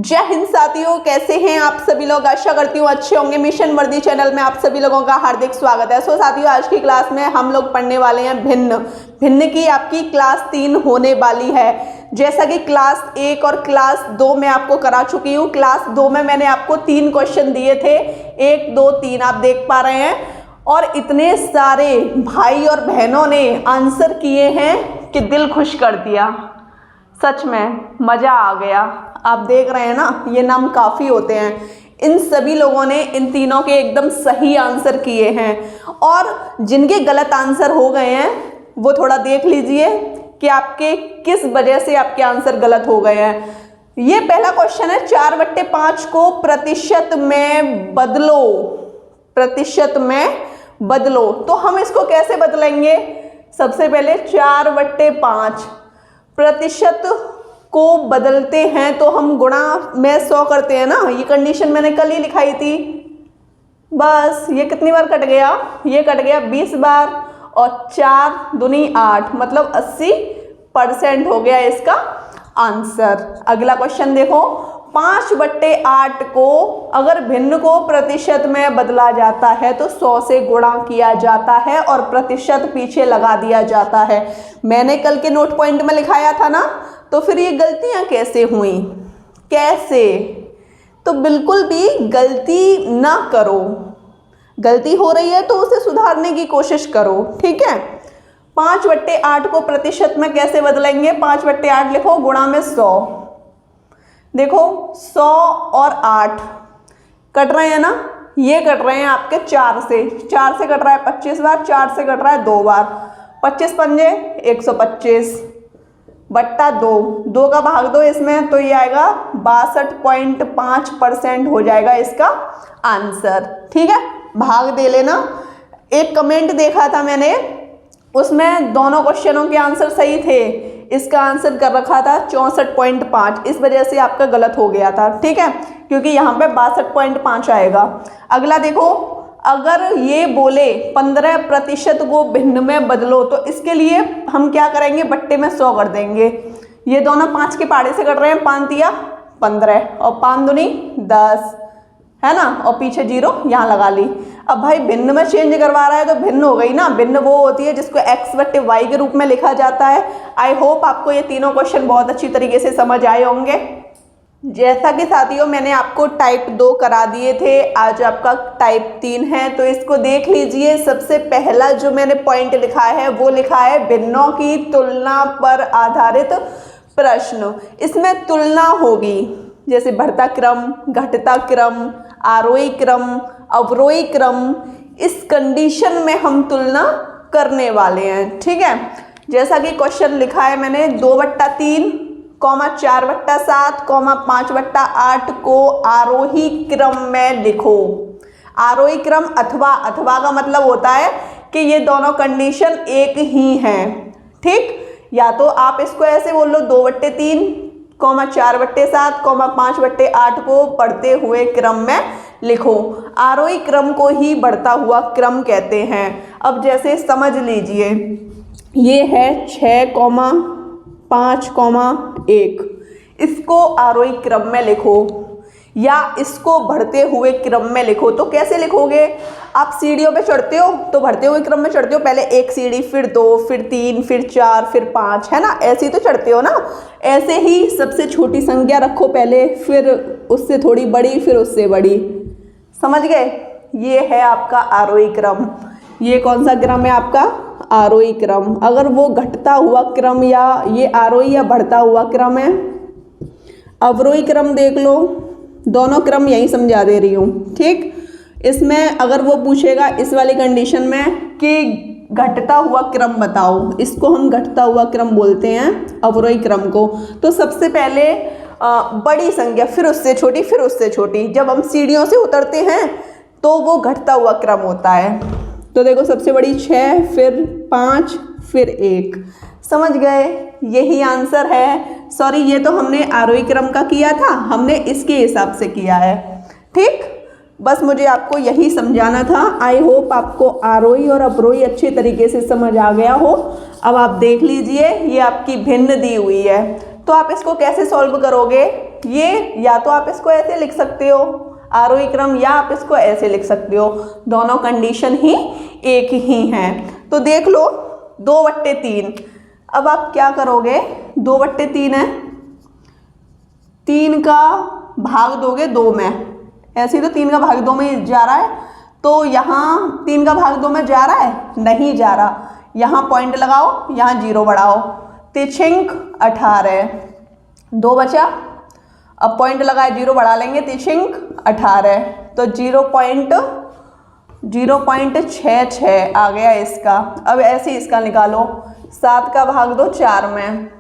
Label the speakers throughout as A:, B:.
A: जय हिंद साथियों, कैसे हैं आप सभी लोग। आशा करती हूँ अच्छे होंगे। मिशन वर्दी चैनल में आप सभी लोगों का हार्दिक स्वागत है। साथियों, आज की क्लास में हम लोग पढ़ने वाले हैं भिन्न की आपकी क्लास 3 होने वाली है। जैसा कि क्लास 1 और क्लास 2 में आपको करा चुकी हूँ। क्लास 2 में मैंने आपको 3 क्वेश्चन दिए थे, 1 2 3 आप देख पा रहे हैं, और इतने सारे भाई और बहनों ने आंसर किए हैं कि दिल खुश कर दिया। सच में मज़ा आ गया। आप देख रहे हैं ना, ये नाम काफ़ी होते हैं। इन सभी लोगों ने इन तीनों के एकदम सही आंसर किए हैं, और जिनके गलत आंसर हो गए हैं वो थोड़ा देख लीजिए कि आपके किस वजह से आपके आंसर गलत हो गए हैं। ये पहला क्वेश्चन है, 4/5 को प्रतिशत में बदलो। प्रतिशत में बदलो, तो हम इसको कैसे बदलेंगे। सबसे पहले 4/5 प्रतिशत को बदलते हैं तो हम गुणा में 100 करते हैं ना। ये कंडीशन मैंने कल ही लिखाई थी। बस ये कितनी बार कट गया, ये कट गया 20 बार, और 4 दूनी 8 मतलब 80% हो गया इसका आंसर। अगला क्वेश्चन देखो, 5/8 को अगर भिन्न को प्रतिशत में बदला जाता है तो 100 से गुणा किया जाता है और प्रतिशत पीछे लगा दिया जाता है। मैंने कल के नोट पॉइंट में लिखाया था ना, तो फिर ये गलतियां कैसे हुई, कैसे। तो बिल्कुल भी गलती ना करो। गलती हो रही है तो उसे सुधारने की कोशिश करो, ठीक है। 5/8 को प्रतिशत में कैसे बदलेंगे। 5/8 लिखो, गुणा में 100। देखो 100 और 8 कट रहे हैं ना, ये कट रहे हैं आपके 4 से कट रहा है 25 बार, 4 से कट रहा है 2 बार। 25 पंजे 125 बट्टा 2 का भाग दो इसमें, तो ये आएगा 62.5% हो जाएगा इसका आंसर, ठीक है। भाग दे लेना। एक कमेंट देखा था मैंने, उसमें दोनों क्वेश्चनों के आंसर सही थे। इसका आंसर कर रखा था 64.5, इस वजह से आपका गलत हो गया था, ठीक है, क्योंकि यहाँ पे 62.5 आएगा। अगला देखो, अगर ये बोले 15% को भिन्न में बदलो, तो इसके लिए हम क्या करेंगे, बट्टे में 100 कर देंगे। ये दोनों 5 के पाड़े से कट रहे हैं, 5 दिया 15 और 5 दूनी 10 है ना, और पीछे 0 यहाँ लगा ली। अब भाई भिन्न में चेंज करवा रहा है तो भिन्न हो गई ना। भिन्न वो होती है जिसको x/y के रूप में लिखा जाता है। आई होप आपको ये तीनों क्वेश्चन बहुत अच्छी तरीके से समझ आए होंगे। जैसा कि साथियों मैंने आपको टाइप 2 करा दिए थे, आज आपका टाइप 3 है, तो इसको देख लीजिए। सबसे पहला जो मैंने पॉइंट लिखा है वो लिखा है भिन्नों की तुलना पर आधारित प्रश्न। इसमें तुलना होगी, जैसे बढ़ता क्रम, घटता क्रम, आरोही क्रम, अवरोही क्रम। इस कंडीशन में हम तुलना करने वाले हैं, ठीक है। जैसा कि क्वेश्चन लिखा है मैंने, 2/3, 4/7, 5/8 को आरोही क्रम में लिखो। आरोही क्रम अथवा का मतलब होता है कि ये दोनों कंडीशन एक ही हैं, ठीक। या तो आप इसको ऐसे बोल लो, 2/3, 4/7, 5/8 को बढ़ते हुए क्रम में लिखो। आरोही क्रम को ही बढ़ता हुआ क्रम कहते हैं। अब जैसे समझ लीजिए, ये है 6,5,1, इसको आरोही क्रम में लिखो या इसको बढ़ते हुए क्रम में लिखो। तो कैसे लिखोगे, आप सीढ़ियों पे चढ़ते हो तो बढ़ते हुए क्रम में चढ़ते हो, पहले 1 सीढ़ी, फिर 2, फिर 3, फिर 4, फिर 5, है ना, ऐसे ही तो चढ़ते हो ना। ऐसे ही सबसे छोटी संख्या रखो पहले, फिर उससे थोड़ी बड़ी, फिर उससे बड़ी। समझ गए, ये है आपका आरोही क्रम। ये कौन सा क्रम है आपका, आरोही क्रम। अगर वो घटता हुआ क्रम या ये आरोही या बढ़ता हुआ क्रम है। अवरोही क्रम देख लो, दोनों क्रम यही समझा दे रही हूँ, ठीक। इसमें अगर वो पूछेगा इस वाली कंडीशन में कि घटता हुआ क्रम बताओ, इसको हम घटता हुआ क्रम बोलते हैं, अवरोही क्रम को। तो सबसे पहले बड़ी संख्या, फिर उससे छोटी, फिर उससे छोटी। जब हम सीढ़ियों से उतरते हैं तो वो घटता हुआ क्रम होता है। तो देखो सबसे बड़ी 6, फिर 5, फिर 1। समझ गए, यही आंसर है। सॉरी, ये तो हमने आरोही क्रम का किया था, हमने इसके हिसाब से किया है, ठीक। बस मुझे आपको यही समझाना था। आई होप आपको आरोही और अवरोही अच्छे तरीके से समझ आ गया हो। अब आप देख लीजिए, ये आपकी भिन्न दी हुई है, तो आप इसको कैसे सॉल्व करोगे। ये या तो आप इसको ऐसे लिख सकते हो आरोही क्रम, या आप इसको ऐसे लिख सकते हो, दोनों कंडीशन ही एक ही हैं। तो देख लो 2/3। अब आप क्या करोगे, 2/3 है, 3 का भाग दोगे 2 में, ऐसे ही तो 3 का भाग 2 में जा रहा है, तो यहाँ 3 का भाग 2 में जा रहा है, नहीं जा रहा, यहाँ पॉइंट लगाओ, यहाँ 0 बढ़ाओ, तिछिंक 18, 2 बचा, अब पॉइंट लगाए 0 बढ़ा लेंगे, तिछिंक 18, तो 0.66 आ गया इसका। अब ऐसे इसका निकालो, 7 का भाग दो 4 में,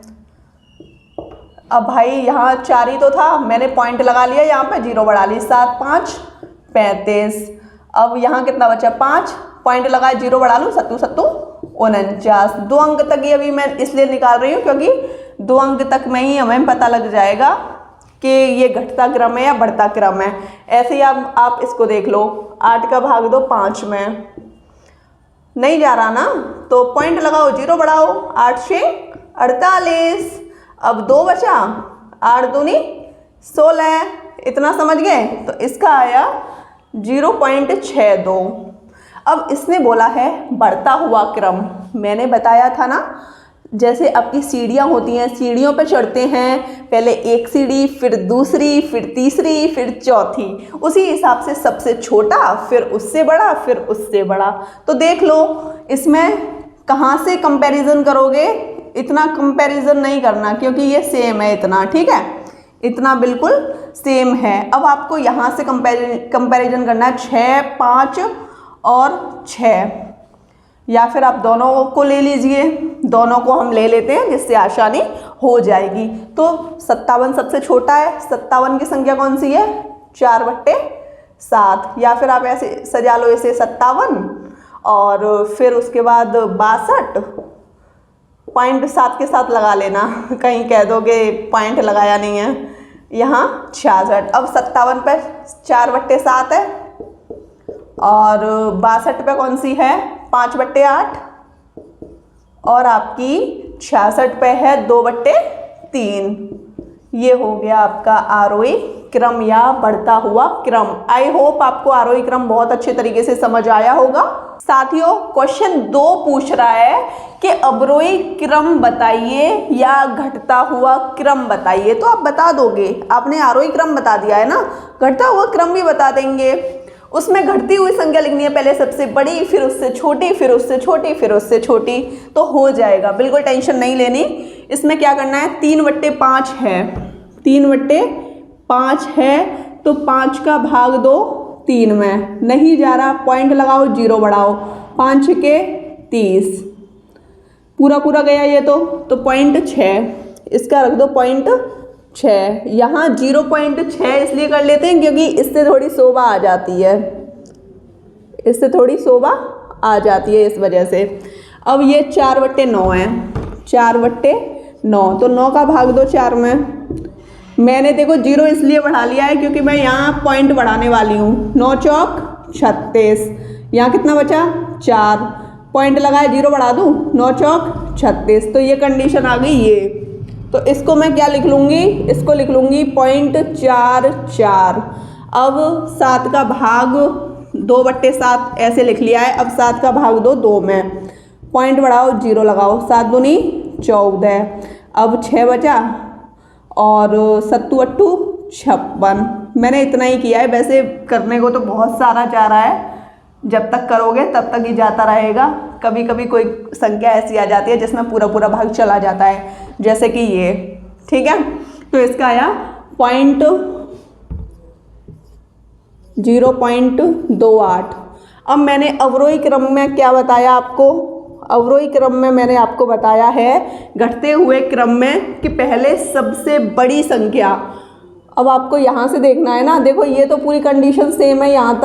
A: अब भाई यहाँ 4 ही तो था, मैंने पॉइंट लगा लिया, यहाँ पे 0 बढ़ा ली, 7 5 35, अब यहाँ कितना बचा 5, पॉइंट लगाए 0 बढ़ा लूँ, 7 7 49, 2 अंक तक ही अभी मैं इसलिए निकाल रही हूँ क्योंकि 2 अंक तक में ही हमें पता लग जाएगा कि ये घटता क्रम है या बढ़ता क्रम है। ऐसे ही आप इसको देख लो, 8 का भाग दो 5 में, नहीं जा रहा ना, तो पॉइंट लगाओ 0 बढ़ाओ, 8 6 48, अब 2 बचा, 8 दूनी 16, इतना समझ गए, तो इसका आया 0.62। अब इसने बोला है बढ़ता हुआ क्रम, मैंने बताया था ना, जैसे आपकी सीढ़ियाँ होती हैं, सीढ़ियों पर चढ़ते हैं, पहले एक सीढ़ी, फिर दूसरी, फिर तीसरी, फिर चौथी, उसी हिसाब से सबसे छोटा, फिर उससे बड़ा, फिर उससे बड़ा। तो देख लो इसमें कहाँ से कंपैरिजन करोगे, इतना कंपैरिजन नहीं करना क्योंकि ये सेम है इतना, ठीक है, इतना बिल्कुल सेम है। अब आपको यहाँ से कंपैरिजन करना है 6 5 और 6, या फिर आप दोनों को ले लीजिए, दोनों को हम ले लेते हैं जिससे आसानी हो जाएगी। तो 57 सबसे छोटा है, 57 की संख्या कौन सी है, 4/7, या फिर आप ऐसे सजा लो इसे 57 और फिर उसके बाद 62, पॉइंट 7 के साथ लगा लेना, कहीं कह दोगे पॉइंट लगाया नहीं है, यहाँ 66। अब 57 पे 4/7 है और 62 पे कौन सी है 5/8, और आपकी 66 पे है 2/3। ये हो गया आपका आरोही क्रम या बढ़ता हुआ क्रम। आई होप आपको आरोही क्रम बहुत अच्छे तरीके से समझ आया होगा। साथियों क्वेश्चन 2 पूछ रहा है कि अवरोही क्रम बताइए या घटता हुआ क्रम बताइए, तो आप बता दोगे, आपने आरोही क्रम बता दिया है ना, घटता हुआ क्रम भी बता देंगे। उसमें घटती हुई संख्या लिखनी है, पहले सबसे बड़ी, फिर उससे छोटी, फिर उससे छोटी, फिर उससे छोटी, तो हो जाएगा, बिल्कुल टेंशन नहीं लेनी। इसमें क्या करना है, 3/5 है, 3/5 है, तो 5 का भाग दो 3 में, नहीं जा रहा, पॉइंट लगाओ 0 बढ़ाओ, 5 के 30, पूरा पूरा गया ये तो 0.6, इसका रख दो 0.6, यहाँ 0.6 इसलिए कर लेते हैं क्योंकि इससे थोड़ी शोभा आ जाती है, इससे थोड़ी शोभा आ जाती है, इस वजह से। अब ये 4/9 है, 4/9, तो 9 का भाग दो 4 में, मैंने देखो 0 इसलिए बढ़ा लिया है क्योंकि मैं यहाँ पॉइंट बढ़ाने वाली हूँ, 9 चौक 36, यहाँ कितना बचा 4, पॉइंट लगाए 0 बढ़ा दूँ, 9 चौक 36, तो ये कंडीशन आ गई ये। तो इसको मैं क्या लिख लूँगी, इसको लिख लूँगी 0.44। अब 7 का भाग 2/7 ऐसे लिख लिया है, अब 7 का भाग दो 2 में, पॉइंट बढ़ाओ 0 लगाओ, 7 दूनी 14, अब 6 बचा और 7 8 56, मैंने इतना ही किया है, वैसे करने को तो बहुत सारा जा रहा है, जब तक करोगे तब तक ही जाता रहेगा। कभी कभी कोई संख्या ऐसी आ जाती है जिसमें पूरा पूरा भाग चला जाता है, जैसे कि ये, ठीक है। तो इसका आया 0.28। अब मैंने अवरोही क्रम में क्या बताया आपको, अवरोही क्रम में मैंने आपको बताया है घटते हुए क्रम में कि पहले सबसे बड़ी संख्या। अब आपको यहाँ से देखना है ना, देखो ये तो पूरी कंडीशन सेम है, यहाँ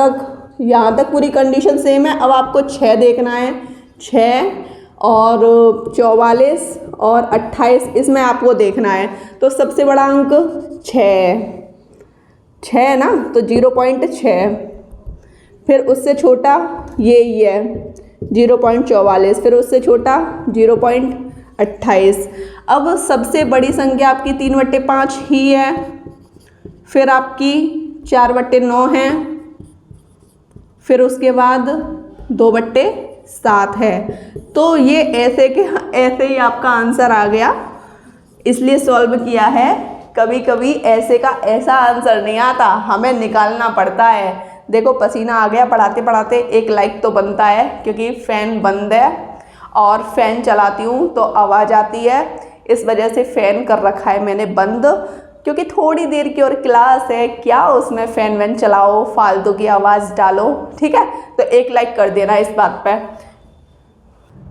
A: तक पूरी कंडीशन सेम है। अब आपको 6 देखना है, 6 और 44 और 28, इसमें आपको देखना है। तो सबसे बड़ा अंक 6 है ना, तो 0.6, फिर उससे छोटा ये ही है 0.44, फिर उससे छोटा 0.28। अब सबसे बड़ी संख्या आपकी 3/5 ही है, फिर आपकी 4/9 है, फिर उसके बाद 2/7 है। तो ये ऐसे के ऐसे ही आपका आंसर आ गया, इसलिए सॉल्व किया है। कभी कभी ऐसे का ऐसा आंसर नहीं आता, हमें निकालना पड़ता है। देखो पसीना आ गया पढ़ाते पढ़ाते, एक लाइक तो बनता है क्योंकि फ़ैन बंद है और फ़ैन चलाती हूँ तो आवाज़ आती है, इस वजह से फ़ैन कर रखा है मैंने बंद, क्योंकि थोड़ी देर की और क्लास है, क्या उसमें फ़ैन वैन चलाओ, फालतू की आवाज़ डालो। ठीक है, तो एक लाइक कर देना इस बात पे।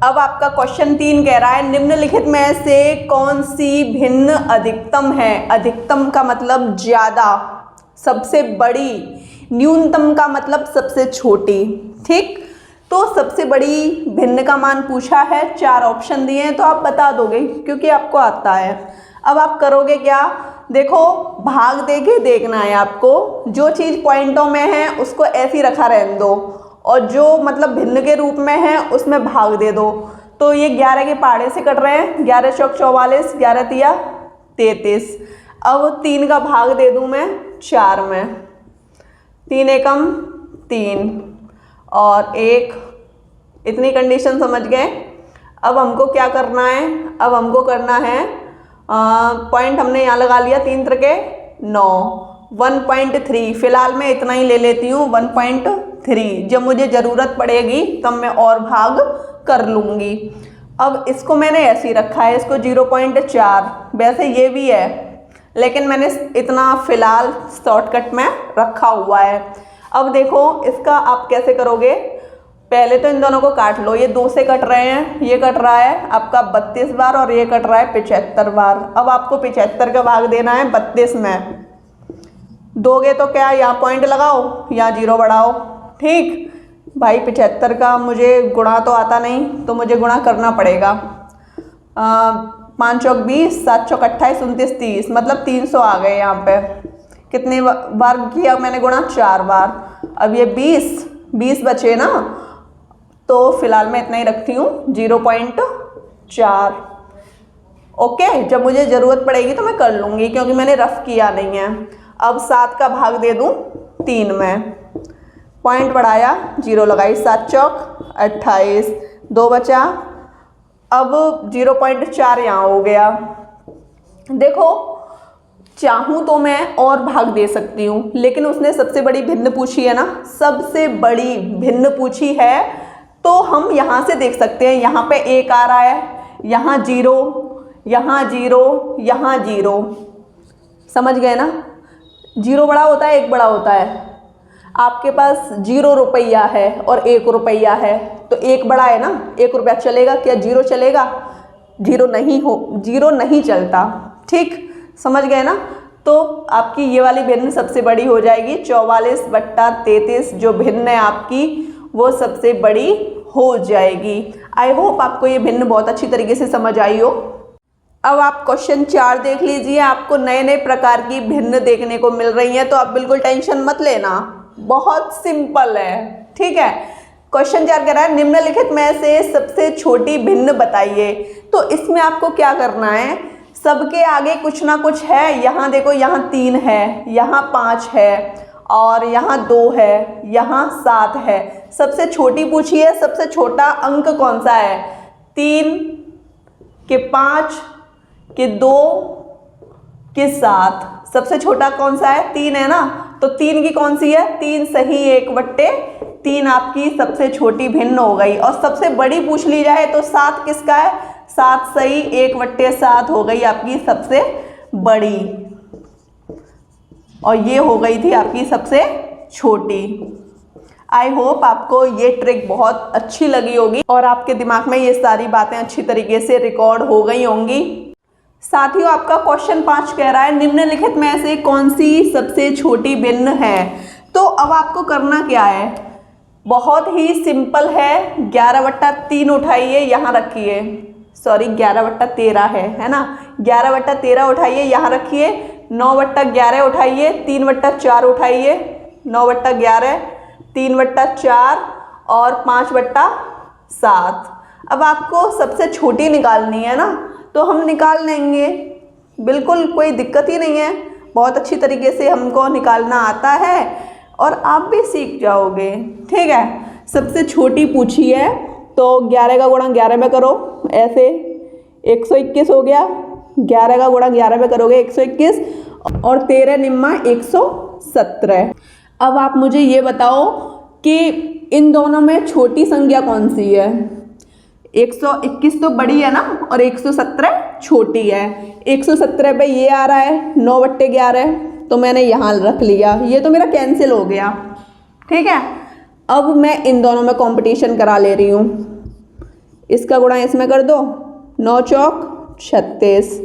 A: अब आपका क्वेश्चन 3 कह रहा है निम्नलिखित में से कौन सी भिन्न अधिकतम है। अधिकतम का मतलब ज़्यादा, सबसे बड़ी, न्यूनतम का मतलब सबसे छोटी। ठीक, तो सबसे बड़ी भिन्न का मान पूछा है, 4 ऑप्शन दिए हैं तो आप बता दोगे क्योंकि आपको आता है। अब आप करोगे क्या, देखो भाग दे के देखना है आपको, जो चीज़ पॉइंटों में है उसको ऐसे ही रखा रहने दो और जो मतलब भिन्न के रूप में है उसमें भाग दे दो। तो ये 11 के पहाड़े से कट रहे हैं, 11 चौक 44, 11 तिया 33। अब 3 का भाग दे दूं मैं 4 में, 3 एकम 3 और 1, इतनी कंडीशन समझ गए। अब हमको क्या करना है, अब हमको करना है पॉइंट हमने यहाँ लगा लिया 3 त्रिके 9, 1.3 फिलहाल मैं इतना ही ले लेती हूँ 1.3, जब मुझे ज़रूरत पड़ेगी तब मैं और भाग कर लूँगी। अब इसको मैंने ऐसे ही रखा है, इसको 0.4, वैसे ये भी है लेकिन मैंने इतना फ़िलहाल शॉर्टकट में रखा हुआ है। अब देखो इसका आप कैसे करोगे, पहले तो इन दोनों को काट लो, ये 2 से कट रहे हैं, ये कट रहा है आपका 32 बार और ये कट रहा है 75 बार। अब आपको 75 का भाग देना है 32 में, दोगे तो क्या यहाँ पॉइंट लगाओ, यहाँ 0 बढ़ाओ। ठीक भाई, 75 का मुझे गुणा तो आता नहीं तो मुझे गुणा करना पड़ेगा। 5 चौक 20, 7 चौक 28, 29 30, मतलब 300 आ गए यहाँ पे। कितने बार किया मैंने गुणा, 4 बार। अब ये 20 बचे ना, तो फिलहाल मैं इतना ही रखती हूँ 0.4। ओके, जब मुझे ज़रूरत पड़ेगी तो मैं कर लूँगी क्योंकि मैंने रफ किया नहीं है। अब 7 का भाग दे दूँ 3 में, पॉइंट बढ़ाया 0 लगाई, 7 चौक 28, 2 बचा। अब 0.4 यहाँ हो गया। देखो चाहूँ तो मैं और भाग दे सकती हूँ, लेकिन उसने सबसे बड़ी भिन्न पूछी है ना, सबसे बड़ी भिन्न पूछी है, तो हम यहाँ से देख सकते हैं। यहाँ पे 1 आ रहा है, यहाँ 0, यहाँ 0, यहाँ 0, समझ गए ना। 0 बड़ा होता है 1 बड़ा होता है। आपके पास 0 रुपया है और 1 रुपया है, तो 1 बड़ा है ना, 1 रुपया चलेगा क्या, 0 चलेगा, 0 नहीं चलता। ठीक, समझ गए ना। तो आपकी ये वाली भिन्न सबसे बड़ी हो जाएगी, 44/33 जो भिन्न है आपकी वो सबसे बड़ी हो जाएगी। आई होप आपको ये भिन्न बहुत अच्छी तरीके से समझ आई हो। अब आप क्वेश्चन 4 देख लीजिए, आपको नए नए प्रकार की भिन्न देखने को मिल रही हैं, तो आप बिल्कुल टेंशन मत लेना, बहुत सिंपल है। ठीक है, क्वेश्चन 4 कह रहा है निम्नलिखित में से सबसे छोटी भिन्न बताइए। तो इसमें आपको क्या करना है, सबके आगे कुछ ना कुछ है। यहाँ देखो, यहाँ 3 है, यहाँ 5 है और यहाँ 2 है, यहाँ 7 है। सबसे छोटी पूछी है, सबसे छोटा अंक कौन सा है, 3 के 5 के 2 के 7, सबसे छोटा कौन सा है, 3 है ना, तो 3 की कौन सी है, 3 सही 1/3 आपकी सबसे छोटी भिन्न हो गई। और सबसे बड़ी पूछ ली जाए तो 7 किसका है, 7 सही 1/7 हो गई आपकी सबसे बड़ी, और ये हो गई थी आपकी सबसे छोटी। आई होप आपको ये ट्रिक बहुत अच्छी लगी होगी और आपके दिमाग में ये सारी बातें अच्छी तरीके से रिकॉर्ड हो गई होंगी। साथियों, आपका क्वेश्चन 5 कह रहा है निम्नलिखित में से कौन सी सबसे छोटी भिन्न है। तो अब आपको करना क्या है, बहुत ही सिंपल है। 11/3 उठाइए, यहाँ रखिए, सॉरी 11/13 है ना, 11/13 उठाइए, यहाँ रखिए। 9/11 उठाइए, 3/4 उठाइए, 9/11, 3/4 और 5/7। अब आपको सबसे छोटी निकालनी है ना, तो हम निकाल लेंगे, बिल्कुल कोई दिक्कत ही नहीं है। बहुत अच्छी तरीके से हमको निकालना आता है और आप भी सीख जाओगे। ठीक है, सबसे छोटी पूछी है तो 11 का गुणा 11 में करो, ऐसे 121 हो गया। 11 का गुणा 11 में करोगे 121 और 13 निम्मा 117। अब आप मुझे ये बताओ कि इन दोनों में छोटी संख्या कौन सी है? 121 तो बड़ी है ना और 117 छोटी है। 117 पे ये आ रहा है 9/11, तो मैंने यहाँ रख लिया, ये तो मेरा कैंसिल हो गया। ठीक है, अब मैं इन दोनों में कंपटीशन करा ले रही हूँ। इसका गुणा इसमें कर दो, 9 चौक 36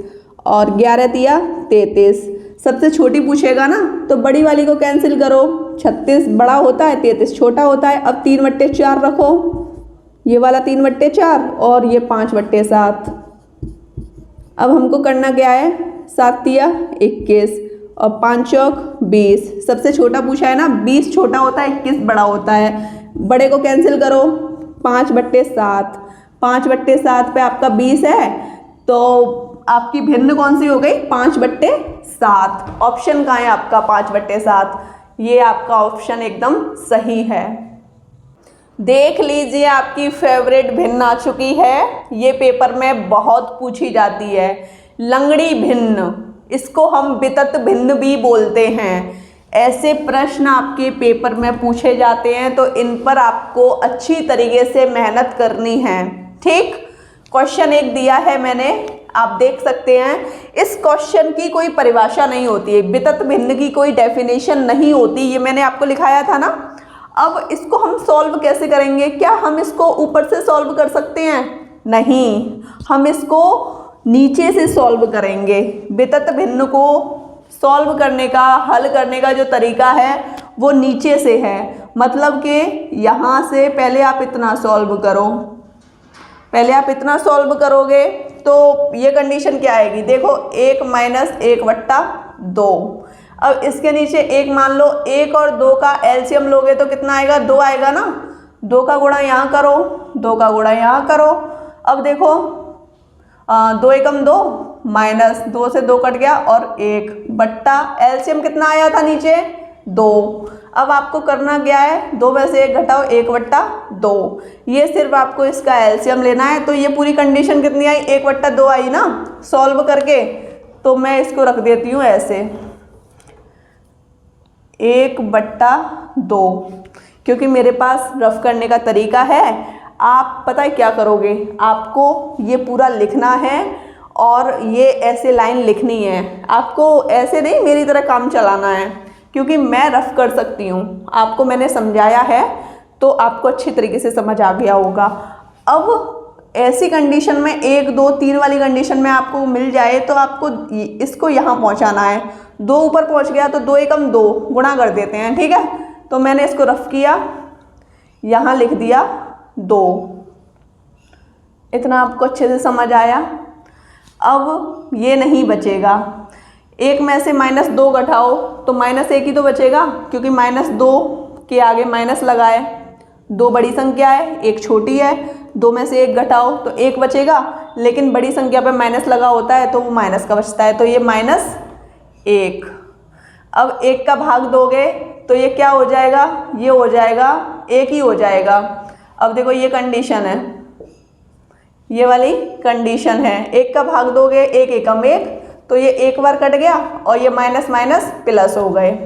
A: और 11 तिया 33। सबसे छोटी पूछेगा ना तो बड़ी वाली को कैंसिल करो, 36 बड़ा होता है 33 छोटा होता है। अब 3/4 रखो, ये वाला 3/4 और ये 5/7। अब हमको करना क्या है, 7 तिया 21 और 5 चौक 20। सबसे छोटा पूछा है ना, 20 छोटा होता है 21 बड़ा होता है। बड़े को कैंसिल करो, 5/7। 5/7 पे आपका 20 है तो आपकी भिन्न कौन सी हो गई, 5/7। ऑप्शन कहाँ है आपका 5/7? ये आपका ऑप्शन एकदम सही है। देख लीजिए आपकी फेवरेट भिन्न आ चुकी है। ये पेपर में बहुत पूछी जाती है, लंगड़ी भिन्न, इसको हम वितत भिन्न भी बोलते हैं। ऐसे प्रश्न आपके पेपर में पूछे जाते हैं तो इन पर आपको अच्छी तरीके से मेहनत करनी है। ठीक, क्वेश्चन 1 दिया है मैंने, आप देख सकते हैं। इस क्वेश्चन की कोई परिभाषा नहीं होती है, वितत भिन्न की कोई डेफिनेशन नहीं होती, ये मैंने आपको लिखाया था ना। अब इसको हम सॉल्व कैसे करेंगे? क्या हम इसको ऊपर से सॉल्व कर सकते हैं? नहीं, हम इसको नीचे से सॉल्व करेंगे। वितत भिन्न को सॉल्व करने का, हल करने का जो तरीका है वो नीचे से है। मतलब कि यहाँ से पहले आप इतना सॉल्व करो, पहले आप इतना सॉल्व करोगे तो ये कंडीशन क्या आएगी, देखो 1 - 1/2। अब इसके नीचे 1 मान लो, 1 और 2 का एलसीएम लोगे तो कितना आएगा, 2 आएगा ना। 2 का गुणा यहाँ करो, 2 का गुणा यहाँ करो। अब देखो 2 एकम 2 माइनस 2 से 2 कट गया और 1 बट्टा एलसीएम कितना आया था नीचे, 2। अब आपको करना क्या है, 2 में से 1 घटाओ, 1/2। ये सिर्फ आपको इसका एलसीएम लेना है। तो ये पूरी कंडीशन कितनी आई, 1/2 आई ना सॉल्व करके। तो मैं इसको रख देती हूँ ऐसे 1/2, क्योंकि मेरे पास रफ करने का तरीका है। आप पता है क्या करोगे, आपको ये पूरा लिखना है और ये ऐसे लाइन लिखनी है। आपको ऐसे नहीं मेरी तरह काम चलाना है, क्योंकि मैं रफ कर सकती हूँ। आपको मैंने समझाया है तो आपको अच्छी तरीके से समझ आ गया होगा। अब ऐसी कंडीशन में 1 2 3 वाली कंडीशन में आपको मिल जाए तो आपको इसको यहाँ पहुँचाना है। 2 ऊपर पहुँच गया तो 2 एकम 2 गुणा कर देते हैं। ठीक है, तो मैंने इसको रफ किया, यहाँ लिख दिया 2। इतना आपको अच्छे से समझ आया। अब ये नहीं बचेगा, 1 में से -2 घटाओ तो -1 ही तो बचेगा, क्योंकि -2 के आगे माइनस लगाए। 2 बड़ी संख्या है, 1 छोटी है। 2 में से 1 घटाओ तो 1 बचेगा, लेकिन बड़ी संख्या पे माइनस लगा होता है तो वो माइनस का बचता है, तो ये -1। अब 1 का भाग दोगे तो ये क्या हो जाएगा, ये हो जाएगा 1 ही हो जाएगा। अब देखो ये कंडीशन है, ये वाली कंडीशन है। 1 का भाग दोगे 1 एकम 1, तो ये 1 बार कट गया और ये माइनस माइनस प्लस हो गए।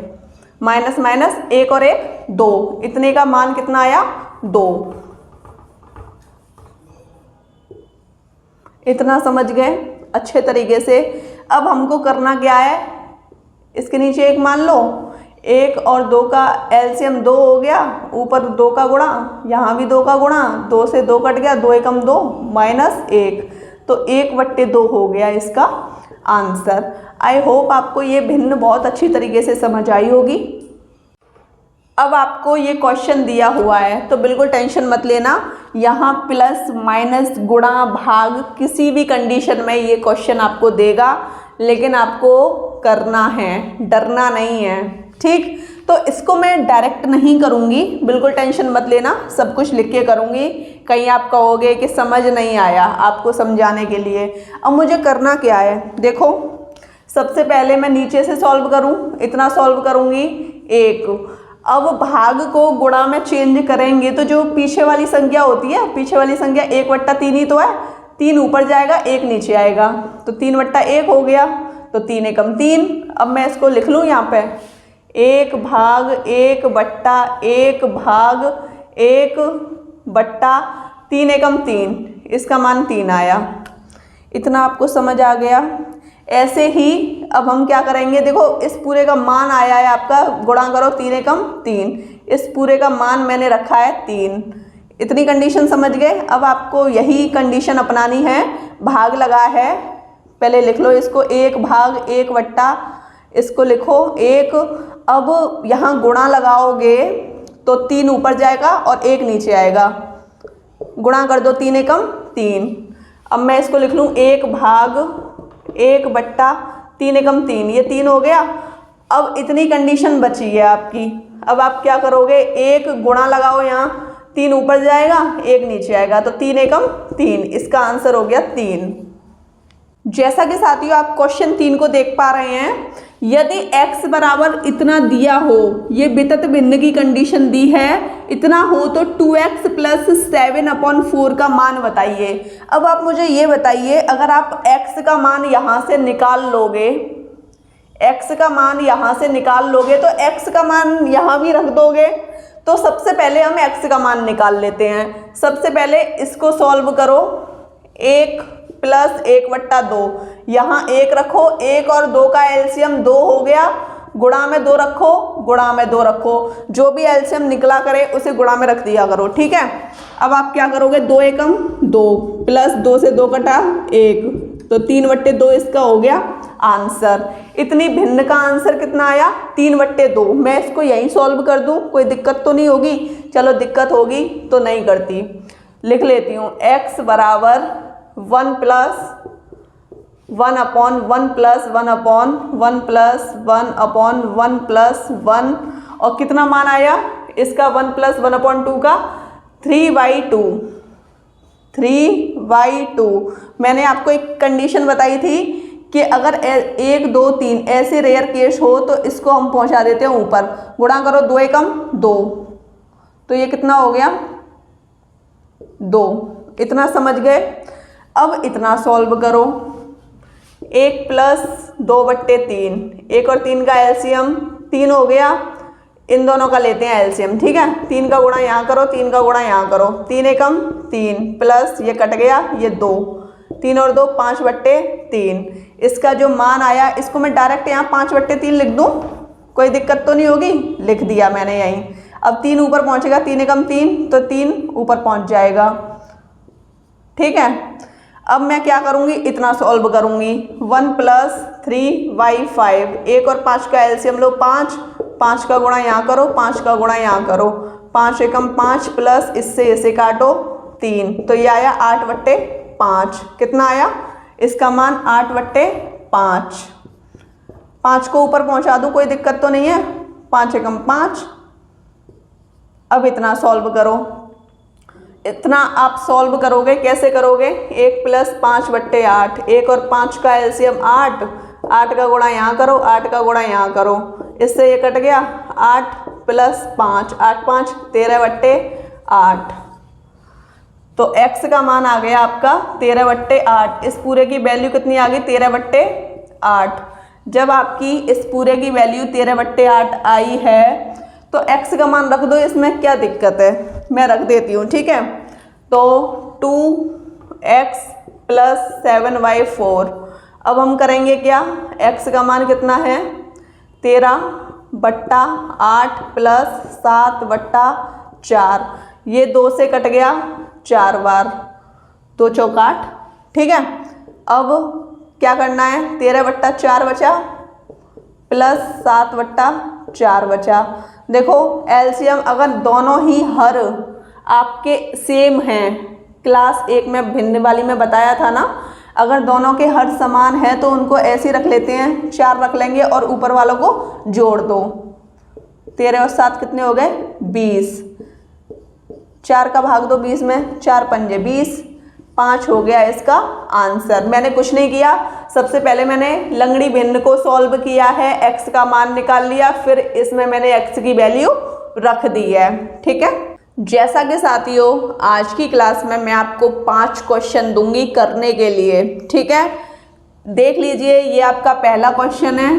A: माइनस माइनस 1 और 1 2, इतने का मान कितना आया, 2। इतना समझ गए अच्छे तरीके से। अब हमको करना क्या है, इसके नीचे 1 मान लो, 1 और 2 का एलसीएम 2 हो गया, ऊपर 2 का गुणा, यहाँ भी 2 का गुणा, 2 से 2 कट गया, 2 एकम 2 -1, तो 1/2 हो गया इसका आंसर। आई होप आपको ये भिन्न बहुत अच्छी तरीके से समझ आई होगी। अब आपको ये क्वेश्चन दिया हुआ है तो बिल्कुल टेंशन मत लेना, यहाँ प्लस माइनस गुणा भाग किसी भी कंडीशन में ये क्वेश्चन आपको देगा, लेकिन आपको करना है, डरना नहीं है। ठीक, तो इसको मैं डायरेक्ट नहीं करूँगी, बिल्कुल टेंशन मत लेना, सब कुछ लिख के करूँगी। कहीं आप कहोगे कि समझ नहीं आया, आपको समझाने के लिए। अब मुझे करना क्या है, देखो सबसे पहले मैं नीचे से सॉल्व करूं, इतना सॉल्व करूंगी 1। अब भाग को गुणा में चेंज करेंगे तो जो पीछे वाली संख्या होती है, पीछे वाली संख्या 1/3 ही तो है, 3 ऊपर जाएगा 1 नीचे आएगा, तो 3/1 हो गया, तो 3 एकम 3। अब मैं इसको लिख लूँ यहाँ पे 1 भाग 1/1 भाग 1/3 एकम 3, इसका मान 3 आया। इतना आपको समझ आ गया। ऐसे ही अब हम क्या करेंगे, देखो इस पूरे का मान आया है आपका, गुणा करो 3 एकम 3, इस पूरे का मान मैंने रखा है 3। इतनी कंडीशन समझ गए। अब आपको यही कंडीशन अपनानी है, भाग लगा है, पहले लिख लो इसको 1 भाग 1/, इसको लिखो 1। अब यहाँ गुणा लगाओगे तो 3 ऊपर जाएगा और 1 नीचे आएगा, गुणा कर दो 3 एकम 3। अब मैं इसको लिख लूँ 1 भाग 1/3 एकम 3, ये 3 हो गया। अब इतनी कंडीशन बची है आपकी। अब आप क्या करोगे, 1 गुणा लगाओ, यहाँ 3 ऊपर जाएगा 1 नीचे आएगा, तो 3 एकम 3, इसका आंसर हो गया 3। जैसा कि साथियों आप क्वेश्चन 3 को देख पा रहे हैं, यदि x बराबर इतना दिया हो, ये वितत भिन्न की कंडीशन दी है, इतना हो तो 2x + 7/4 का मान बताइए। अब आप मुझे ये बताइए, अगर आप x का मान यहाँ से निकाल लोगे, x का मान यहाँ से निकाल लोगे तो x का मान यहाँ भी रख दोगे, तो सबसे पहले हम x का मान निकाल लेते हैं। सबसे पहले इसको सॉल्व करो, 1 + 1/2, यहाँ 1 रखो, 1 और 2 का एलसीएम 2 हो गया, गुणा में 2 रखो, गुणा में 2 रखो, जो भी एलसीएम निकला करे उसे गुणा में रख दिया करो, ठीक है। अब आप क्या करोगे, 2 एकम 2 + 2 से 2 कटा 1, तो 3/2 इसका हो गया आंसर। इतनी भिन्न का आंसर कितना आया, 3/2। मैं इसको यहीं सॉल्व कर दूं, कोई दिक्कत तो नहीं होगी? चलो दिक्कत होगी तो नहीं करती, लिख लेती हूँ x बराबर 1 + 1/1 + 1/1 + 1/1 + 1, और कितना मान आया इसका 1 + 1/2 का 3/2। 3/2। मैंने आपको एक कंडीशन बताई थी कि अगर 1 2 3 ऐसे रेयर केस हो तो इसको हम पहुंचा देते हैं ऊपर, गुणा करो 2 एकम 2, तो ये कितना हो गया 2। इतना समझ गए। अब इतना सॉल्व करो, 1 + 2/3, 1 और 3 का एलसीएम 3 हो गया, इन दोनों का लेते हैं एलसीएम, ठीक है। 3 का गुणा यहाँ करो, 3 का गुणा यहाँ करो, 3 एकम 3 प्लस ये कट गया, ये 2, 3 और 2 5/3। इसका जो मान आया इसको मैं डायरेक्ट यहाँ 5/3 लिख दूँ, कोई दिक्कत तो नहीं होगी? लिख दिया मैंने यहीं। अब 3 ऊपर पहुँचेगा, 3 एकम 3, तो 3 ऊपर पहुँच जाएगा, ठीक है। अब मैं क्या करूँगी, इतना सॉल्व करूँगी, 1 + 3/5, 1 और 5 का एलसीएम लो 5, 5 का गुणा यहाँ करो, 5 का गुणा यहाँ करो, 5 एकम 5 प्लस इससे इसे काटो 3, तो ये आया 8/5। कितना आया इसका मान 8/5। 5 को ऊपर पहुँचा दूँ, कोई दिक्कत तो नहीं है? 5 एकम 5। अब इतना सॉल्व करो, इतना आप सॉल्व करोगे, कैसे करोगे, 1 + 5/8, 1 और 5 का एलसीएम 8, 8 का गुणा यहाँ करो, 8 का गुणा यहाँ करो, इससे ये कट गया, 8 + 5, 8 5 13/8। तो x का मान आ गया आपका 13/8। इस पूरे की वैल्यू कितनी आ गई, 13/8। जब आपकी इस पूरे की वैल्यू 13/8 आई है तो x का मान रख दो, इसमें क्या दिक्कत है, मैं रख देती हूँ, ठीक है। तो 2x + 7/4। अब हम करेंगे क्या, x का मान कितना है 13/8 + 7/4, ये 2 से कट गया 4 बार, 2 चौक 8, ठीक है। अब क्या करना है, 13/4 बचा प्लस 7/4 बचा। देखो एलसीएम अगर दोनों ही हर आपके सेम हैं, क्लास 1 में भिन्न वाली में बताया था ना, अगर दोनों के हर समान है तो उनको ऐसे रख लेते हैं, 4 रख लेंगे और ऊपर वालों को जोड़ दो। 13 और 7 कितने हो गए 20, 4 का भाग दो 20 में, 4 पंजे 20, 5 हो गया इसका आंसर। मैंने कुछ नहीं किया, सबसे पहले मैंने लंगड़ी भिन्न को सॉल्व किया है, x का मान निकाल लिया, फिर इसमें मैंने x की वैल्यू रख दी है। ठीक है, जैसा कि साथियों आज की क्लास में मैं आपको 5 क्वेश्चन दूंगी करने के लिए। ठीक है, देख लीजिए, ये आपका पहला क्वेश्चन है,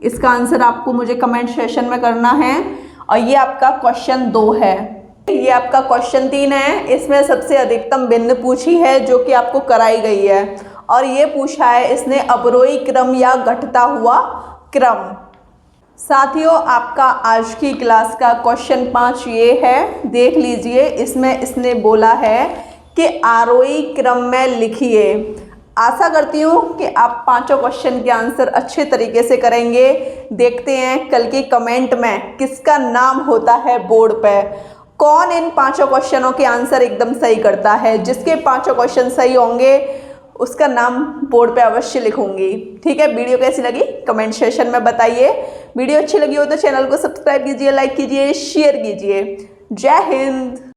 A: इसका आंसर आपको मुझे कमेंट सेशन में करना है। और ये आपका क्वेश्चन 2 है, ये आपका क्वेश्चन 3 है, इसमें सबसे अधिकतम भिन्न पूछी है जो कि आपको कराई गई है। और ये पूछा है इसने अवरोही क्रम या घटता हुआ क्रम। साथियों आपका आज की क्लास का क्वेश्चन 5 ये है, देख लीजिए, इसमें इसने बोला है कि आरोही क्रम में लिखिए। आशा करती हूँ कि आप 5 क्वेश्चन के आंसर अच्छे तरीके से करेंगे। देखते हैं कल के कमेंट में किसका नाम होता है बोर्ड पे, कौन इन 5 क्वेश्चनों के आंसर एकदम सही करता है। जिसके 5 क्वेश्चन सही होंगे उसका नाम बोर्ड पे अवश्य लिखूंगी। ठीक है, वीडियो कैसी लगी कमेंट सेशन में बताइए। वीडियो अच्छी लगी हो तो चैनल को सब्सक्राइब कीजिए, लाइक कीजिए, शेयर कीजिए। जय हिंद।